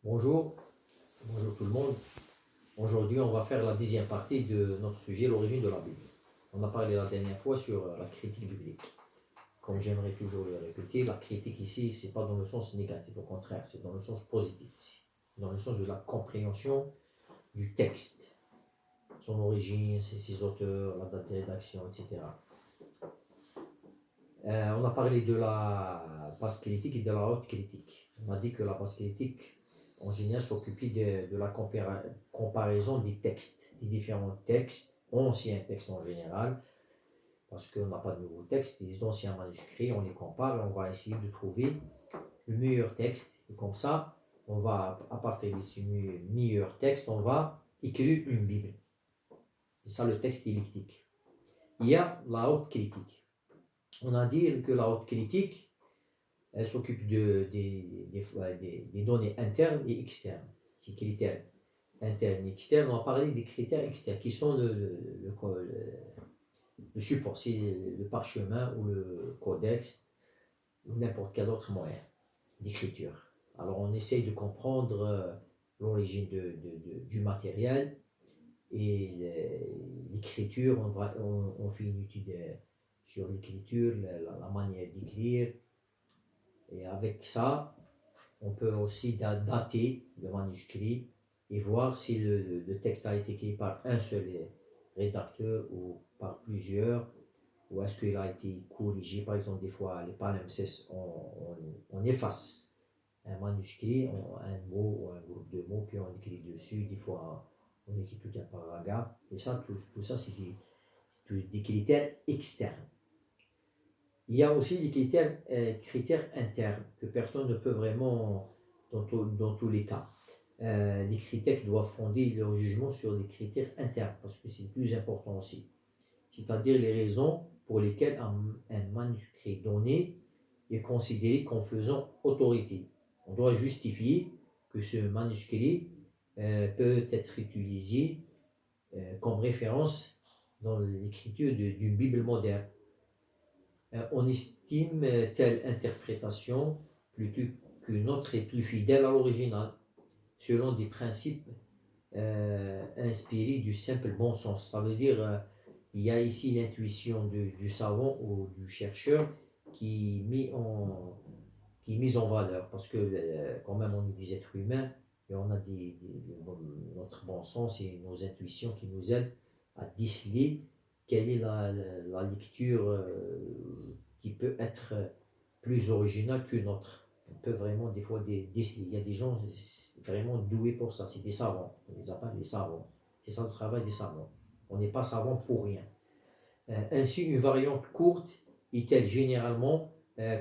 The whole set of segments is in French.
Bonjour, bonjour tout le monde. Aujourd'hui, on va faire la 10e partie de notre sujet, l'origine de la Bible. On a parlé la dernière fois sur la critique biblique. Comme j'aimerais toujours le répéter, la critique ici, c'est pas dans le sens négatif, au contraire, c'est dans le sens positif, dans le sens de la compréhension du texte, son origine, ses auteurs, la date de rédaction, etc. On a parlé de la basse critique et de la haute critique. On a dit que la basse critique, en général, s'occupait de la comparaison des textes, des différents textes, anciens textes en général, parce qu'on n'a pas de nouveaux textes, des anciens manuscrits, on les compare et on va essayer de trouver le meilleur texte. Et comme ça, on va, à partir de ce meilleur texte, on va écrire une Bible. C'est ça le texte électique. Il y a la haute critique. On a dit que la haute critique, elle s'occupe des données internes et externes. Ces critères internes et externes, on va parler des critères externes qui sont le support, c'est le parchemin ou le codex ou n'importe quel autre moyen d'écriture. Alors on essaye de comprendre l'origine du matériel et l'écriture, on fait une étude sur l'écriture, la manière d'écrire. Et avec ça, on peut aussi dater le manuscrit et voir si le texte a été écrit par un seul rédacteur ou par plusieurs, ou est-ce qu'il a été corrigé. Par exemple, des fois, les palimpsestes, on efface un manuscrit, un mot ou un groupe de mots, puis on écrit dessus. Des fois, on écrit tout un paragraphe. Et ça, tout ça, c'est des critères externes. Il y a aussi des critères internes que personne ne peut vraiment, dans tous les cas. Les critères qui doivent fonder leur jugement sur des critères internes, parce que c'est le plus important aussi. C'est-à-dire les raisons pour lesquelles un manuscrit donné est considéré comme faisant autorité. On doit justifier que ce manuscrit peut être utilisé comme référence dans l'écriture d'une Bible moderne. On estime telle interprétation plutôt qu'une autre est plus fidèle à l'original, selon des principes inspirés du simple bon sens. Ça veut dire il y a ici l'intuition du savant ou du chercheur qui est mise en valeur, parce que quand même on est des êtres humains et on a notre bon sens et nos intuitions qui nous aident à déceler quelle est la lecture qui peut être plus originale qu'une autre. On peut vraiment des fois déceler. Il y a des gens vraiment doués pour ça, c'est des savants. On les appelle des savants. C'est ça le travail des savants. On n'est pas savant pour rien. Ainsi, une variante courte est-elle généralement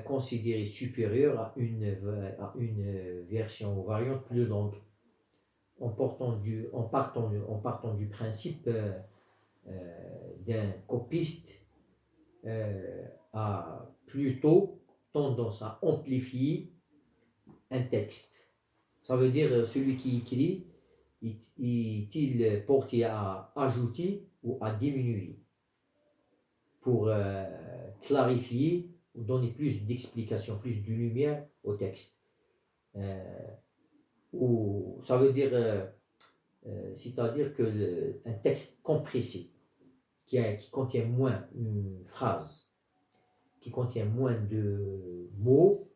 considérée supérieure à une version ou variante plus longue, en partant du principe d'un copiste a plutôt tendance à amplifier un texte. Ça veut dire celui qui écrit est-il porté à ajouter ou à diminuer pour clarifier ou donner plus d'explications, plus de lumière au texte. Ou ça veut dire, c'est-à-dire que un texte compressé qui contient moins une phrase, qui contient moins de mots,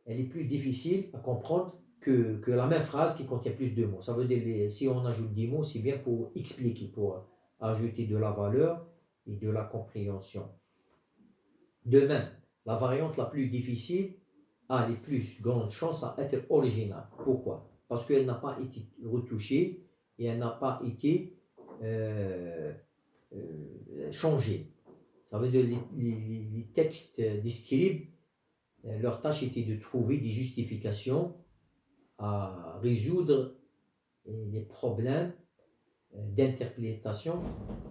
elle est plus difficile à comprendre que la même phrase qui contient plus de mots. Ça veut dire, si on ajoute des mots, c'est bien pour expliquer, pour ajouter de la valeur et de la compréhension. De même, la variante la plus difficile a les plus grandes chances à être originale. Pourquoi? Parce qu'elle n'a pas été retouchée et elle n'a pas été changée. Ça veut dire les textes des scribes, leur tâche était de trouver des justifications à résoudre les problèmes d'interprétation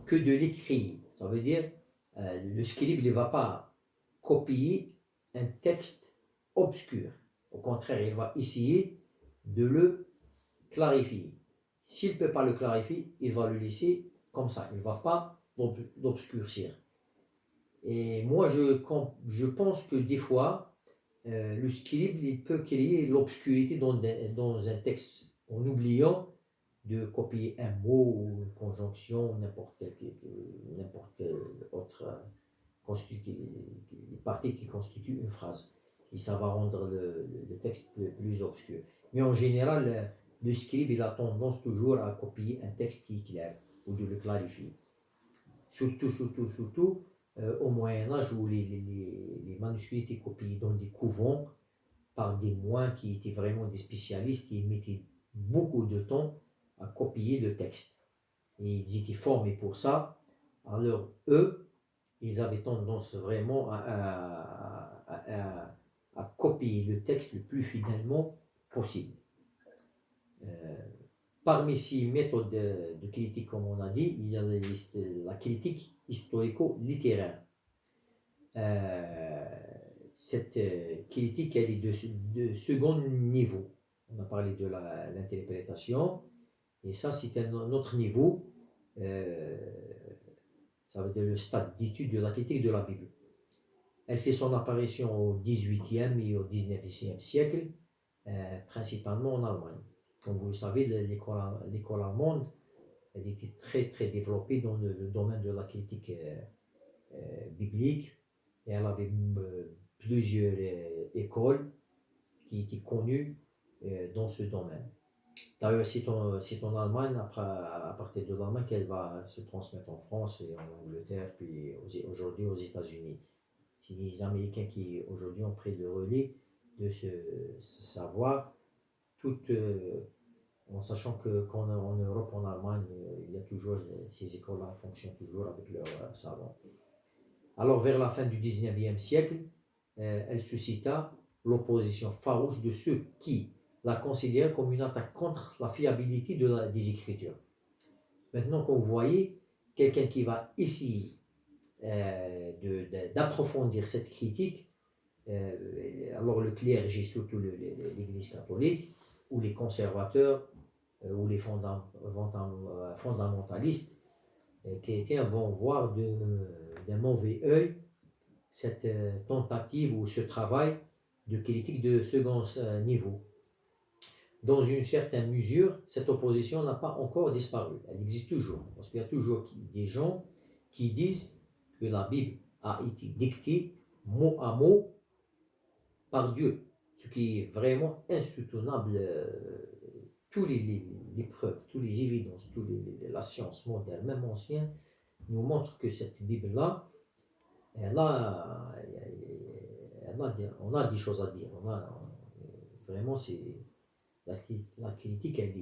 que de l'écrire. Ça veut dire le scribe ne va pas copier un texte obscur. Au contraire, il va essayer de le clarifier. S'il ne peut pas le clarifier, il va le laisser comme ça. Il ne va pas l'obscurcir. Et moi, je pense que des fois, le scribe il peut créer l'obscurité dans un texte en oubliant de copier un mot ou une conjonction, n'importe quelle autre partie qui constitue une phrase. Et ça va rendre le texte plus obscur. Mais en général, le scribe il a tendance toujours à copier un texte qui est clair ou de le clarifier. Surtout au Moyen-Âge où les manuscrits étaient copiés dans des couvents par des moines qui étaient vraiment des spécialistes et ils mettaient beaucoup de temps à copier le texte. Et ils étaient formés pour ça. Alors eux, ils avaient tendance vraiment à copier le texte le plus fidèlement possible. Parmi ces méthodes de critique, comme on a dit, il y a la critique historico-littéraire. Cette critique, elle est de second niveau. On a parlé de l'interprétation, et ça, c'est un autre niveau. Ça veut dire le stade d'étude de la critique de la Bible. Elle fait son apparition au XVIIIe et au XIXe siècle, principalement en Allemagne. Comme vous le savez, l'école allemande, elle était très développée dans le domaine de la critique biblique, et elle avait plusieurs écoles qui étaient connues dans ce domaine. D'ailleurs, c'est en Allemagne, à partir de l'Allemagne, qu'elle va se transmettre en France et en Angleterre, puis aujourd'hui aux États-Unis. C'est les Américains qui aujourd'hui ont pris le relais de ce savoir, tout en sachant qu'en Europe, en Allemagne, il y a toujours ces écoles-là fonctionnent toujours avec leur savoir. Alors, vers la fin du XIXe siècle, elle suscita l'opposition farouche de ceux qui la considéraient comme une attaque contre la fiabilité des Écritures. Maintenant, quand vous voyez quelqu'un qui va essayer d'approfondir cette critique, alors le clergé, surtout l'Église catholique, ou les conservateurs, ou les fondamentalistes, chrétiens vont voir d'un mauvais œil cette tentative ou ce travail de critique de second niveau. Dans une certaine mesure, cette opposition n'a pas encore disparu. Elle existe toujours. Parce qu'il y a toujours des gens qui disent que la Bible a été dictée mot à mot par Dieu. Ce qui est vraiment insoutenable. Tous les preuves, toutes les évidences, la science moderne, même ancienne, nous montrent que cette Bible-là, on a des choses à dire. Vraiment, la critique, elle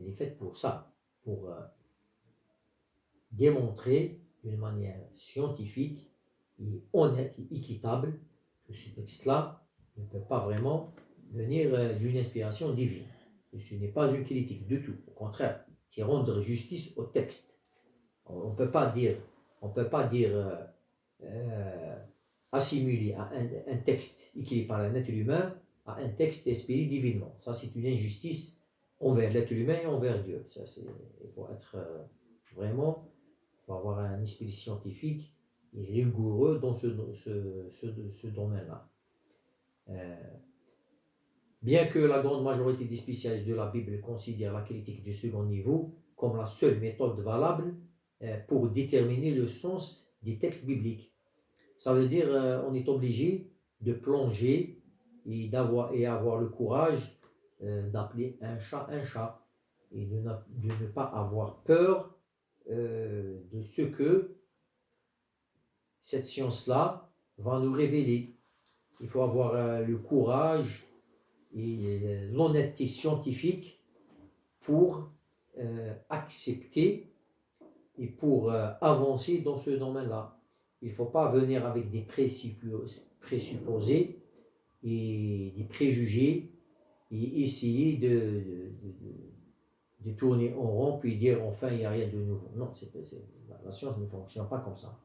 est faite pour ça, pour démontrer d'une manière scientifique et honnête et équitable que ce texte-là ne peut pas vraiment venir d'une inspiration divine. Ce n'est pas une critique du tout, au contraire, c'est rendre justice au texte. On ne peut pas dire assimiler à un texte écrit par un être humain à un texte inspiré divinement. Ça, c'est une injustice envers l'être humain et envers Dieu. Il faut être vraiment, il faut avoir un esprit scientifique et rigoureux dans ce domaine-là. Bien que la grande majorité des spécialistes de la Bible considèrent la critique du second niveau comme la seule méthode valable pour déterminer le sens des textes bibliques. Ça veut dire on est obligé de plonger et avoir le courage d'appeler un chat et de ne pas avoir peur de ce que cette science-là va nous révéler. Il faut avoir le courage et l'honnêteté scientifique pour accepter et pour avancer dans ce domaine-là. Il ne faut pas venir avec des présupposés et des préjugés et essayer de tourner en rond puis dire enfin il n'y a rien de nouveau. Non, la science ne fonctionne pas comme ça.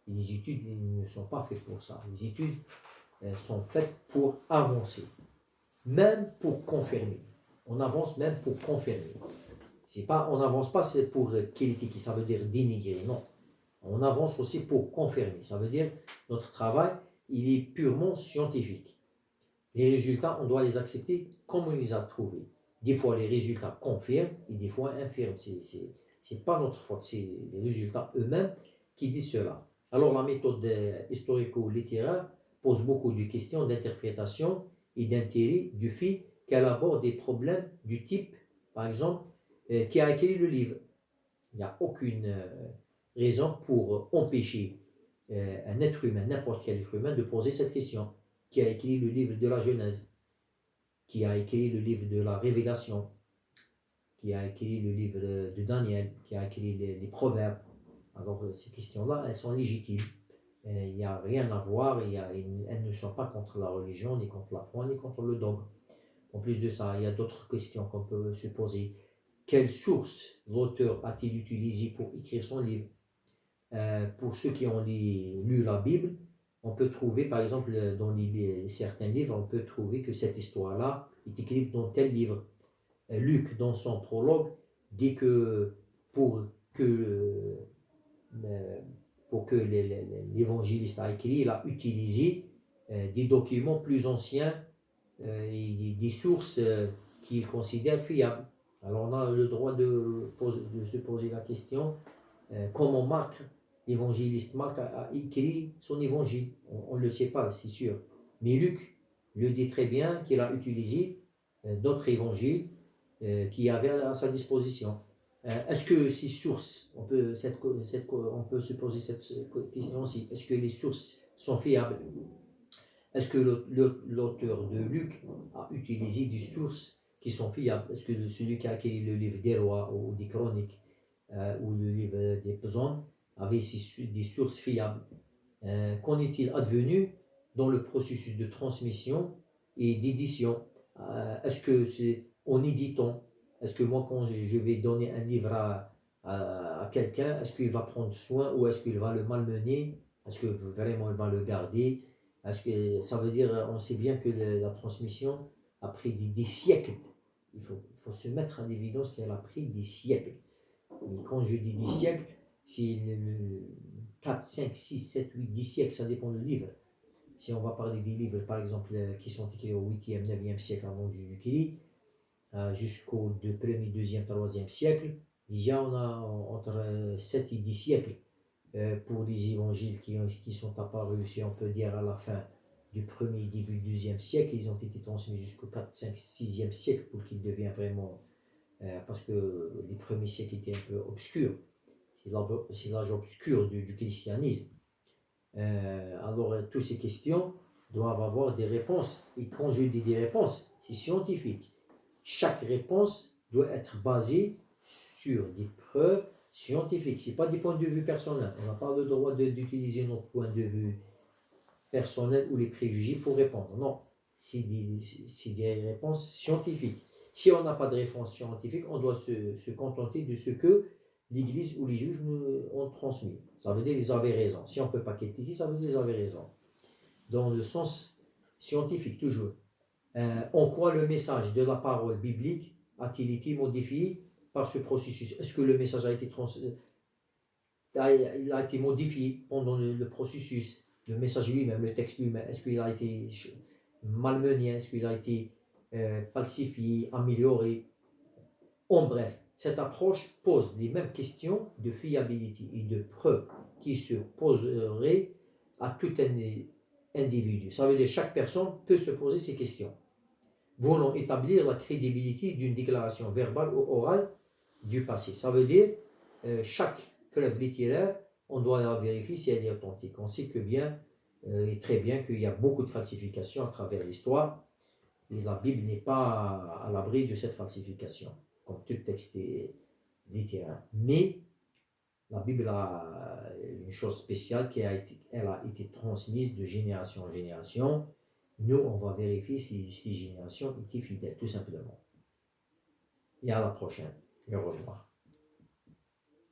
Et les études ne sont pas faites pour ça. Les études sont faites pour avancer, même pour confirmer. On avance même pour confirmer. On n'avance pas pour critiquer, ça veut dire dénigrer, non. On avance aussi pour confirmer. Ça veut dire notre travail, il est purement scientifique. Les résultats, on doit les accepter comme on les a trouvés. Des fois, les résultats confirment et des fois infirment. C'est pas notre faute, c'est les résultats eux-mêmes qui disent cela. Alors, la méthode historico-littéraire pose beaucoup de questions d'interprétation et d'intérêt du fait qu'elle aborde des problèmes du type, par exemple, qui a écrit le livre. Il n'y a aucune raison pour empêcher un être humain, n'importe quel être humain, de poser cette question. Qui a écrit le livre de la Genèse? Qui a écrit le livre de la Révélation? Qui a écrit le livre de Daniel? Qui a écrit les Proverbes? Alors, ces questions-là, elles sont légitimes. Il n'y a rien à voir, elles ne sont pas contre la religion, ni contre la foi, ni contre le dogme. En plus de ça, il y a d'autres questions qu'on peut se poser. Quelle source l'auteur a-t-il utilisée pour écrire son livre? Pour ceux qui ont lu la Bible, on peut trouver, par exemple, dans certains livres, on peut trouver que cette histoire-là est écrite dans tel livre. Luc, dans son prologue, dit que pour que, euh, pour que l'évangéliste a écrit, il a utilisé des documents plus anciens et des sources qu'il considère fiables. Alors on a le droit de se poser la question, comment Marc, l'évangéliste Marc, a écrit son évangile. On ne le sait pas, c'est sûr. Mais Luc le dit très bien qu'il a utilisé d'autres évangiles qu'il avait à sa disposition. Est-ce que ces sources, on peut se poser cette question aussi, est-ce que les sources sont fiables? Est-ce que l'auteur de Luc a utilisé des sources qui sont fiables? Est-ce que celui qui a écrit le livre des rois ou des chroniques ou le livre des psaumes avait des sources fiables? Qu'en est-il advenu dans le processus de transmission et d'édition? Est-ce que c'est en éditant? Est-ce que moi, quand je vais donner un livre à quelqu'un, est-ce qu'il va prendre soin ou est-ce qu'il va le malmener? Est-ce que vraiment il va le garder? Est-ce que ça veut dire, on sait bien que la transmission a pris des siècles. Il faut se mettre à l'évidence qu'elle a pris des siècles. Et quand je dis des siècles, c'est 4, 5, 6, 7, 8, 10 siècles, ça dépend du livre. Si on va parler des livres, par exemple, qui sont écrits au 8e, 9e siècle avant Jésus-Christ, jusqu'au 1er, 2e, 3e siècle, déjà on a entre 7 et 10 siècles pour les évangiles qui sont apparus, si on peut dire, à la fin du 1er, début du 2e siècle. Ils ont été transmis jusqu'au 4, 5, 6e siècle pour qu'ils deviennent vraiment, parce que les premiers siècles étaient un peu obscurs. C'est l'âge obscur du christianisme. Alors, toutes ces questions doivent avoir des réponses. Et quand je dis des réponses, c'est scientifique. Chaque réponse doit être basée sur des preuves scientifiques. Ce n'est pas des points de vue personnels. On n'a pas le droit d'utiliser notre point de vue personnel ou les préjugés pour répondre. Non, c'est des réponses scientifiques. Si on n'a pas de réponse scientifique, on doit se contenter de ce que l'Église ou les Juifs nous ont transmis. Ça veut dire qu'ils avaient raison. Si on ne peut pas critiquer, ça veut dire qu'ils avaient raison. Dans le sens scientifique, toujours. En quoi le message de la parole biblique a-t-il été modifié par ce processus? Est-ce que le message a été modifié pendant le processus? Le message lui-même, le texte lui-même, est-ce qu'il a été malmené? Est-ce qu'il a été falsifié, amélioré? En bref, cette approche pose les mêmes questions de fiabilité et de preuve qui se poseraient à tout un individu. Ça veut dire que chaque personne peut se poser ces questions. Voulons établir la crédibilité d'une déclaration verbale ou orale du passé. Ça veut dire chaque preuve littéraire, on doit la vérifier si elle est authentique. On sait que bien et très bien qu'il y a beaucoup de falsifications à travers l'histoire et la Bible n'est pas à l'abri de cette falsification, comme tout texte littéraire. Mais la Bible a une chose spéciale elle a été transmise de génération en génération. Nous, on va vérifier si ces générations étaient fidèles, tout simplement. Et à la prochaine. Et au revoir.